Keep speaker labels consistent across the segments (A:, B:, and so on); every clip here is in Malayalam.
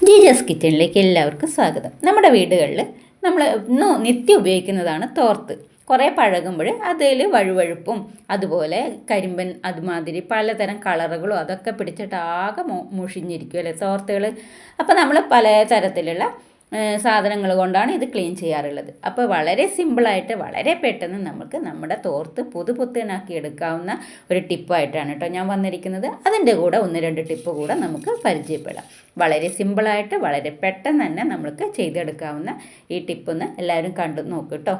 A: ജീജസ് കിച്ചണിലേക്ക് എല്ലാവർക്കും സ്വാഗതം. നമ്മുടെ വീടുകളിൽ നമ്മൾ നിത്യം ഉപയോഗിക്കുന്നതാണ് തോർത്ത്. കുറേ പഴകുമ്പോൾ അതിൽ വഴുവഴുപ്പും അതുപോലെ കരിമ്പൻ അതുമാതിരി പലതരം കളറുകളും അതൊക്കെ പിടിച്ചിട്ട് ആകെ മുഷിഞ്ഞിരിക്കും അല്ലേ തോർത്തുകൾ. അപ്പോൾ നമ്മൾ പല തരത്തിലുള്ള സാധനങ്ങൾ കൊണ്ടാണ് ഇത് ക്ലീൻ ചെയ്യാറുള്ളത്. അപ്പോൾ വളരെ സിമ്പിളായിട്ട് വളരെ പെട്ടെന്ന് നമുക്ക് നമ്മുടെ തോർത്ത് പുതുപുത്തനാക്കി എടുക്കാവുന്ന ഒരു ടിപ്പായിട്ടാണ് കേട്ടോ ഞാൻ വന്നിരിക്കുന്നത്. അതിൻ്റെ കൂടെ 1-2 ടിപ്പ് കൂടെ നമുക്ക് പരിചയപ്പെടാം. വളരെ സിമ്പിളായിട്ട് വളരെ പെട്ടെന്ന് തന്നെ നമുക്ക് ചെയ്തെടുക്കാവുന്ന ഈ ടിപ്പൊന്ന് എല്ലാവരും കണ്ടു നോക്കൂ കേട്ടോ.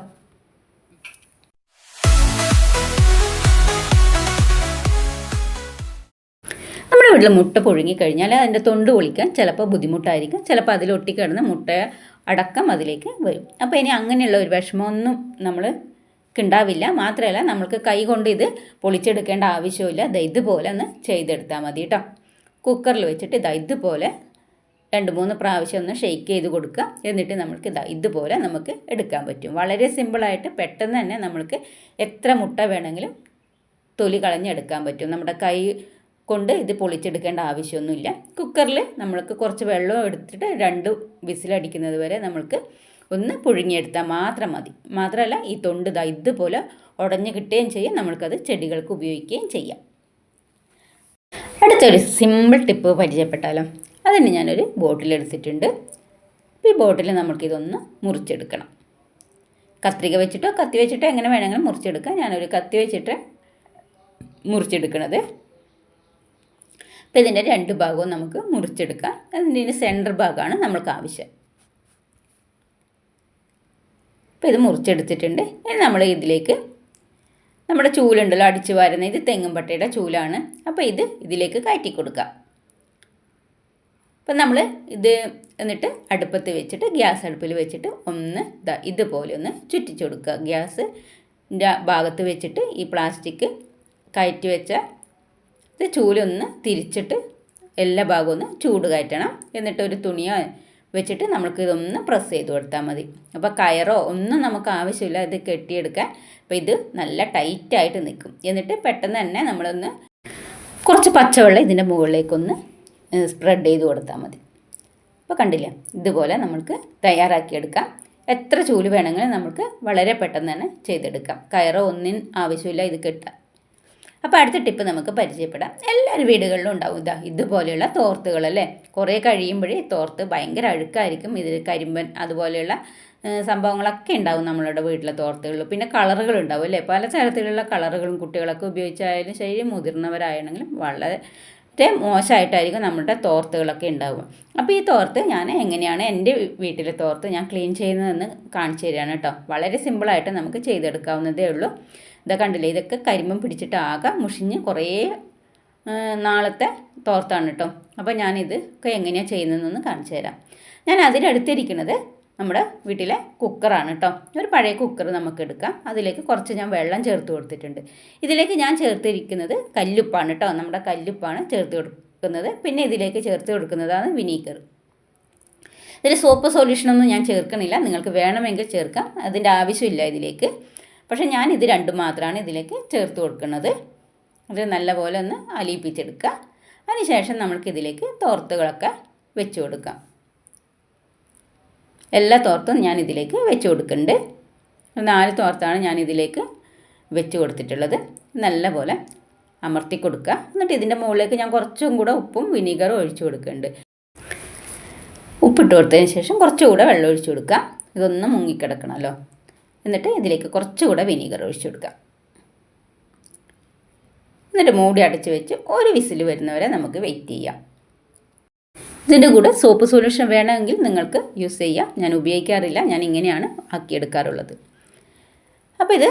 A: നമ്മുടെ വീട്ടിൽ മുട്ട പുഴുങ്ങിക്കഴിഞ്ഞാൽ അതിൻ്റെ തൊണ്ട് പൊളിക്കാൻ ചിലപ്പോൾ ബുദ്ധിമുട്ടായിരിക്കും. ചിലപ്പോൾ അതിലൊട്ടിക്കിടന്ന് മുട്ട അടക്കം അതിലേക്ക് വരും. അപ്പോൾ ഇനി അങ്ങനെയുള്ള ഒരു വിഷമമൊന്നും ഉണ്ടാവില്ല. മാത്രമല്ല നമ്മൾക്ക് കൈ കൊണ്ട് ഇത് പൊളിച്ചെടുക്കേണ്ട ആവശ്യമില്ല. ഇതുപോലെ ഒന്ന് ചെയ്തെടുത്താൽ മതി കേട്ടോ. കുക്കറിൽ വെച്ചിട്ട് ഇതുപോലെ 2-3 പ്രാവശ്യം ഒന്ന് ഷെയ്ക്ക് ചെയ്ത് കൊടുക്കുക. എന്നിട്ട് നമുക്ക് ഇതുപോലെ നമുക്ക് എടുക്കാൻ പറ്റും. വളരെ സിമ്പിളായിട്ട് പെട്ടെന്ന് തന്നെ നമ്മൾക്ക് എത്ര മുട്ട വേണമെങ്കിലും തൊലി കളഞ്ഞെടുക്കാൻ പറ്റും. നമ്മുടെ കൈ കൊണ്ട് ഇത് പൊളിച്ചെടുക്കേണ്ട ആവശ്യമൊന്നുമില്ല. കുക്കറിൽ നമ്മൾക്ക് കുറച്ച് വെള്ളം എടുത്തിട്ട് 2 വിസിലടിക്കുന്നത് വരെ നമ്മൾക്ക് ഒന്ന് പുഴുങ്ങിയെടുത്താൽ മാത്രം മതി. മാത്രമല്ല ഈ തൊണ്ട് ഇതുപോലെ ഉടഞ്ഞു കിട്ടുകയും ചെയ്യും. നമ്മൾക്കത് ചെടികൾക്ക് ഉപയോഗിക്കുകയും ചെയ്യാം. അടുത്തൊരു സിമ്പിൾ ടിപ്പ് പരിചയപ്പെട്ടാലോ. അതിന് ഞാനൊരു ബോട്ടിലെടുത്തിട്ടുണ്ട്. ഈ ബോട്ടിൽ നമുക്കിതൊന്ന് മുറിച്ചെടുക്കണം. കത്രിക വെച്ചിട്ടോ കത്തി വെച്ചിട്ടോ എങ്ങനെ വേണമെങ്കിലും മുറിച്ചെടുക്കാം. ഞാനൊരു കത്തി വെച്ചിട്ട് മുറിച്ചെടുക്കണത്. അപ്പോൾ ഇതിൻ്റെ 2 ഭാഗവും നമുക്ക് മുറിച്ചെടുക്കാം. അതിൻ്റെ സെൻറ്റർ ഭാഗമാണ് നമ്മൾക്ക് ആവശ്യം. അപ്പോൾ ഇത് മുറിച്ചെടുത്തിട്ടുണ്ട്. ഇനി നമ്മൾ ഇതിലേക്ക് നമ്മുടെ ചൂലുണ്ടല്ലോ അടിച്ചു വാരുന്ന, ഇത് തെങ്ങുംപട്ടയുടെ ചൂലാണ്. അപ്പോൾ ഇതിലേക്ക് കയറ്റി കൊടുക്കാം. അപ്പം നമ്മൾ ഇത് എന്നിട്ട് അടുപ്പത്ത് വെച്ചിട്ട് ഗ്യാസ് അടുപ്പിൽ വെച്ചിട്ട് ഒന്ന് ഇതുപോലെ ഒന്ന് ചുറ്റിച്ചു കൊടുക്കുക. ഗ്യാസിൻ്റെ ഭാഗത്ത് വെച്ചിട്ട് ഈ പ്ലാസ്റ്റിക് കയറ്റി വെച്ച ഇത് ചൂലൊന്ന് തിരിച്ചിട്ട് എല്ലാ ഭാഗവും ഒന്ന് ചൂട് കയറ്റണം. എന്നിട്ട് ഒരു തുണിയോ വെച്ചിട്ട് നമുക്ക് ഇതൊന്ന് പ്രസ് ചെയ്ത് കൊടുത്താൽ മതി. അപ്പോൾ കയറോ ഒന്നും നമുക്ക് ആവശ്യമില്ല ഇത് കെട്ടിയെടുക്കാൻ. അപ്പോൾ ഇത് നല്ല ടൈറ്റായിട്ട് നിൽക്കും. എന്നിട്ട് പെട്ടെന്ന് തന്നെ നമ്മളൊന്ന് കുറച്ച് പച്ചവെള്ളം ഇതിൻ്റെ മുകളിലേക്കൊന്ന് സ്പ്രെഡ് ചെയ്ത് കൊടുത്താൽ മതി. അപ്പോൾ കണ്ടില്ലേ, ഇതുപോലെ നമുക്ക് തയ്യാറാക്കിയെടുക്കാം. എത്ര ചൂല് വേണമെങ്കിലും നമുക്ക് വളരെ പെട്ടെന്ന് തന്നെ ചെയ്തെടുക്കാം. കയറോ ഒന്നിനും ആവശ്യമില്ല ഇത് കെട്ടാൻ. അപ്പോൾ അടുത്ത ടിപ്പ് നമുക്ക് പരിചയപ്പെടാം. എല്ലാവരും വീടുകളിലും ഉണ്ടാവും ഇതുപോലെയുള്ള തോർത്തുകളല്ലേ. കുറേ കഴിയുമ്പോഴേ തോർത്ത് ഭയങ്കര അഴുക്കായിരിക്കും. ഇതിൽ കരിമ്പൻ അതുപോലെയുള്ള സംഭവങ്ങളൊക്കെ ഉണ്ടാവും നമ്മളുടെ വീട്ടിലെ തോർത്തുകളിൽ. പിന്നെ കളറുകളുണ്ടാവും അല്ലേ. പല തരത്തിലുള്ള കളറുകളും കുട്ടികളൊക്കെ ഉപയോഗിച്ചായാലും ശരി മുതിർന്നവരായാണെങ്കിലും വളരെ മോശമായിട്ടായിരിക്കും നമ്മുടെ തോർത്തുകളൊക്കെ ഉണ്ടാവുക. അപ്പോൾ ഈ തോർത്ത് ഞാൻ എങ്ങനെയാണ് എൻ്റെ വീട്ടിലെ തോർത്ത് ഞാൻ ക്ലീൻ ചെയ്യുന്നതെന്ന് കാണിച്ചു തരികയാണ് കേട്ടോ. വളരെ സിമ്പിളായിട്ട് നമുക്ക് ചെയ്തെടുക്കാവുന്നതേ ഉള്ളൂ. കണ്ടില്ലേ, ഇതൊക്കെ കരിമ്പം പിടിച്ചിട്ട് ആകെ മുഷിഞ്ഞ് കുറേ നാളത്തെ തോർത്താണ് കേട്ടോ. അപ്പോൾ ഞാനിതൊക്കെ എങ്ങനെയാണ് ചെയ്യുന്നതെന്നൊന്ന് കാണിച്ചു തരാം. ഞാൻ അതിനടുത്തിരിക്കുന്നത് നമ്മുടെ വീട്ടിലെ കുക്കറാണ് കേട്ടോ. ഒരു പഴയ കുക്കർ നമുക്ക് എടുക്കാം. അതിലേക്ക് കുറച്ച് ഞാൻ വെള്ളം ചേർത്ത് കൊടുത്തിട്ടുണ്ട്. ഇതിലേക്ക് ഞാൻ ചേർത്തിരിക്കുന്നത് കല്ലുപ്പാണ് കേട്ടോ. നമ്മുടെ കല്ലുപ്പാണ് ചേർത്ത് കൊടുക്കുന്നത്. പിന്നെ ഇതിലേക്ക് ചേർത്ത് കൊടുക്കുന്നതാണ് വിനീഗർ. ഇതിൽ സോപ്പ് സൊല്യൂഷനൊന്നും ഞാൻ ചേർക്കണില്ല. നിങ്ങൾക്ക് വേണമെങ്കിൽ ചേർക്കാം, അതിൻ്റെ ആവശ്യമില്ല ഇതിലേക്ക്. പക്ഷേ ഞാനിത് 2 മാത്രമാണ് ഇതിലേക്ക് ചേർത്ത് കൊടുക്കുന്നത്. അത് നല്ലപോലെ ഒന്ന് അലിയിപ്പിച്ചെടുക്കുക. അതിനുശേഷം നമ്മൾക്കിതിലേക്ക് തോർത്തുകളൊക്കെ വെച്ച് കൊടുക്കാം. എല്ലാ തോർത്തും ഞാൻ ഇതിലേക്ക് വെച്ച് കൊടുക്കുന്നുണ്ട്. 4 തോർത്താണ് ഞാനിതിലേക്ക് വെച്ച് കൊടുത്തിട്ടുള്ളത്. നല്ലപോലെ അമർത്തി കൊടുക്കുക. എന്നിട്ട് ഇതിൻ്റെ മുകളിലേക്ക് ഞാൻ കുറച്ചും കൂടെ ഉപ്പും വിനീഗറും ഒഴിച്ചു കൊടുക്കുന്നുണ്ട്. ഉപ്പിട്ട് കൊടുത്തതിന് ശേഷം കുറച്ചുകൂടെ വെള്ളം ഒഴിച്ചു കൊടുക്കുക. ഇതൊന്ന് മുങ്ങിക്കിടക്കണമല്ലോ. എന്നിട്ട് ഇതിലേക്ക് കുറച്ചുകൂടെ വിനീഗർ ഒഴിച്ചു കൊടുക്കുക. എന്നിട്ട് മൂടി അടച്ച് വെച്ച് ഒരു വിസിൽ വരുന്നവരെ നമുക്ക് വെയിറ്റ് ചെയ്യാം. ഇതിൻ്റെ കൂടെ സോപ്പ് സൊല്യൂഷൻ വേണമെങ്കിൽ നിങ്ങൾക്ക് യൂസ് ചെയ്യാം. ഞാൻ ഉപയോഗിക്കാറില്ല, ഞാൻ ഇങ്ങനെയാണ് ആക്കിയെടുക്കാറുള്ളത്. അപ്പോൾ ഇത്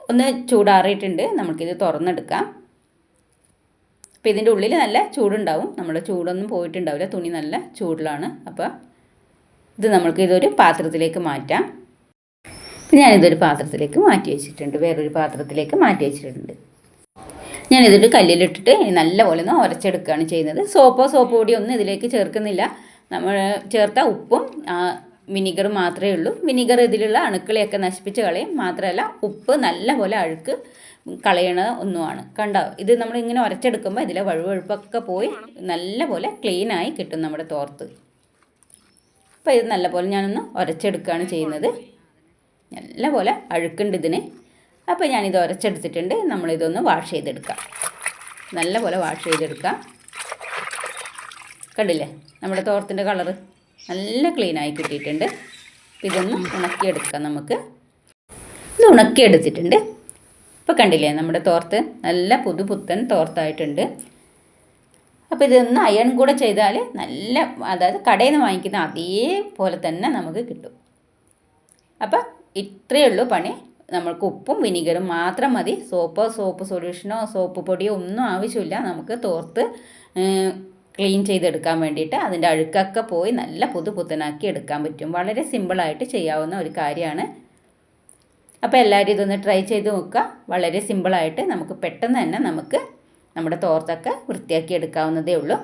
A: ഒന്ന് ചൂടാറിയിട്ടുണ്ട്. നമുക്കിത് തുറന്നെടുക്കാം. അപ്പോൾ ഇതിൻ്റെ ഉള്ളിൽ നല്ല ചൂടുണ്ടാവും. നമ്മുടെ ചൂടൊന്നും പോയിട്ടുണ്ടാവില്ല, തുണി നല്ല ചൂടിലാണ്. അപ്പോൾ ഇത് നമുക്ക് ഇതൊരു പാത്രത്തിലേക്ക് മാറ്റാം. ഞാനിതൊരു പാത്രത്തിലേക്ക് മാറ്റി വെച്ചിട്ടുണ്ട്. വേറൊരു പാത്രത്തിലേക്ക് മാറ്റി വെച്ചിട്ടുണ്ട്. ഞാനിതൊരു കല്ലിലിട്ടിട്ട് നല്ലപോലെ ഒന്ന് ഉരച്ചെടുക്കുകയാണ് ചെയ്യുന്നത്. സോപ്പ് പൊടിയോ ഒന്നും ഇതിലേക്ക് ചേർക്കുന്നില്ല. നമ്മൾ ചേർത്ത ഉപ്പും വിനീഗറും മാത്രമേ ഉള്ളൂ. വിനീഗർ ഇതിലുള്ള അണുക്കളെയൊക്കെ നശിപ്പിച്ച് കളയും. മാത്രമല്ല ഉപ്പ് നല്ലപോലെ അഴുക്ക് കളയണ ഒന്നുമാണ്. കണ്ടോ, ഇത് നമ്മളിങ്ങനെ ഉരച്ചെടുക്കുമ്പോൾ ഇതിലെ വഴുവഴുപ്പൊക്കെ പോയി നല്ലപോലെ ക്ലീനായി കിട്ടും നമ്മുടെ തോർത്ത്. അപ്പോൾ ഇത് നല്ലപോലെ ഞാനൊന്ന് ഉരച്ചെടുക്കുകയാണ് ചെയ്യുന്നത്. നല്ലപോലെ അഴുക്കുണ്ട് ഇതിന്. അപ്പോൾ ഞാനിത് ഉരച്ചെടുത്തിട്ടുണ്ട്. നമ്മളിതൊന്ന് വാഷ് ചെയ്തെടുക്കാം. നല്ലപോലെ വാഷ് ചെയ്തെടുക്കാം. കണ്ടില്ലേ നമ്മുടെ തോർത്തിൻ്റെ കളറ് നല്ല ക്ലീനായി കിട്ടിയിട്ടുണ്ട്. അപ്പോൾ ഇതൊന്ന് ഉണക്കിയെടുക്കാം നമുക്ക്. ഇത് ഉണക്കിയെടുത്തിട്ടുണ്ട്. ഇപ്പോൾ കണ്ടില്ലേ നമ്മുടെ തോർത്ത് നല്ല പുതുപുത്തൻ തോർത്തായിട്ടുണ്ട്. അപ്പോൾ ഇതൊന്ന് അയൺ കൂടെ ചെയ്താൽ നല്ല, അതായത് കടയിൽ നിന്ന് വാങ്ങിക്കുന്ന അതേപോലെ തന്നെ നമുക്ക് കിട്ടും. അപ്പോൾ ഇത്രയേ ഉള്ളൂ പണി. നമ്മൾക്ക് ഉപ്പും വിനീഗറും മാത്രം മതി. സോപ്പ് സൊല്യൂഷനോ സോപ്പ് പൊടിയോ ഒന്നും ആവശ്യമില്ല. നമുക്ക് തോർത്ത് ക്ലീൻ ചെയ്തെടുക്കാൻ വേണ്ടിയിട്ട് അതിൻ്റെ അഴുക്കൊക്കെ പോയി നല്ല പുതുപുത്തനാക്കി എടുക്കാൻ പറ്റും. വളരെ സിമ്പിളായിട്ട് ചെയ്യാവുന്ന ഒരു കാര്യമാണ്. അപ്പോൾ എല്ലാവരും ഇതൊന്ന് ട്രൈ ചെയ്ത് നോക്കുക. വളരെ സിമ്പിളായിട്ട് നമുക്ക് പെട്ടെന്ന് തന്നെ നമുക്ക് നമ്മുടെ തോർത്തൊക്കെ വൃത്തിയാക്കി എടുക്കാവുന്നതേ ഉള്ളൂ.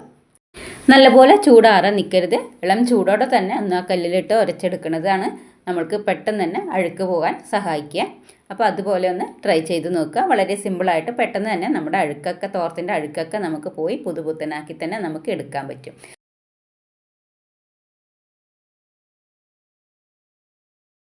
A: നല്ലപോലെ ചൂടാറാൻ നിൽക്കരുത്. ഇളം ചൂടോടെ തന്നെ ഒന്ന് ആ കല്ലിലിട്ട് ഉരച്ചെടുക്കുന്നതാണ് നമ്മൾക്ക് പെട്ടെന്ന് തന്നെ അഴുക്ക് പോകാൻ സഹായിക്കുക. അപ്പോൾ അതുപോലെ ഒന്ന് ട്രൈ ചെയ്ത് നോക്കുക. വളരെ സിമ്പിളായിട്ട് പെട്ടെന്ന് തന്നെ നമ്മുടെ അഴുക്കൊക്കെ, തോർത്തിൻ്റെ അഴുക്കൊക്കെ നമുക്ക് പോയി പുതുപുത്തനാക്കി തന്നെ നമുക്ക് എടുക്കാൻ പറ്റും.